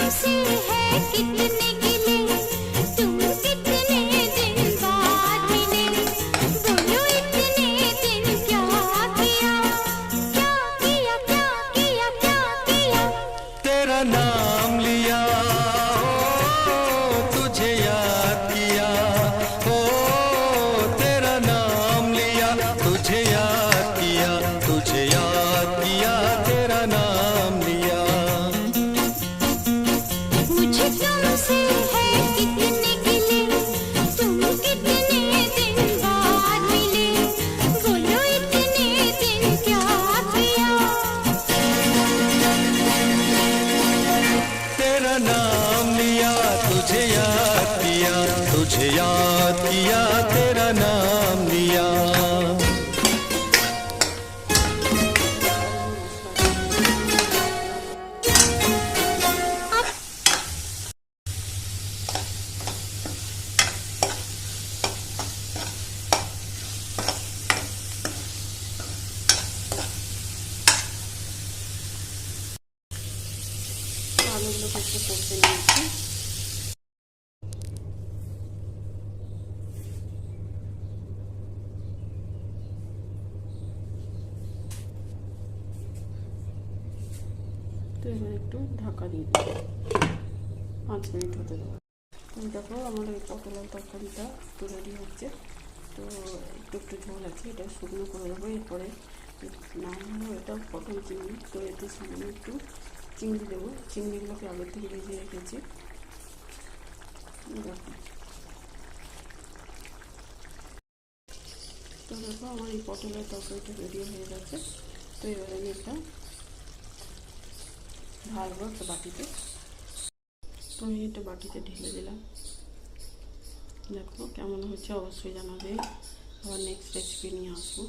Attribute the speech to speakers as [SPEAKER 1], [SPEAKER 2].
[SPEAKER 1] तुमसे है कितने गिले, तुम कितने दिन बाद मिले, बोलो इतने दिन क्या किया, क्या किया, क्या किया, क्या किया।
[SPEAKER 2] तेरा नाम लिया, तुझे याद किया, ओ तेरा नाम लिया, तुझे याद किया, तुझे याद किया, तेरा नाम लिया।
[SPEAKER 1] मुझे तुमसे है कितने गिले, तुम कितने दिन बाद मिले, बोलो इतने दिन क्या किया।
[SPEAKER 2] तेरा नाम लिया, तुझे याद किया, तुझे याद किया, तेरा नाम लिया।
[SPEAKER 3] আলুগুলোকে একটু কষে নিয়েছি। তো এবার একটু ঢাকা দিয়ে দেবো, 5 মিনিট হতে দেবো। তো দেখো আমার এই পটলের তরকারিটা একটু রেডি হচ্ছে। তো একটু একটু ঝোল আছে, এটা শুকনো করে দেবো। এরপরে নাম হলো এটা পটল চিংড়ি। তো এতে সামনে একটু চিংড়ি দেবো। চিংড়িগুলোকে আগের থেকে ভেজে রেখেছি। দেখো, তো দেখো আমার এই পটলের তরকারিটা রেডি হয়ে গেছে। তো এবার আমি এটা ঢালবো একটা বাটিতে। তো আমি এটা বাটিতে ঢেলে দিলাম। দেখো কেমন হচ্ছে অবশ্যই জানাবে। আবার নেক্সট রেসিপি নিয়ে আসবো।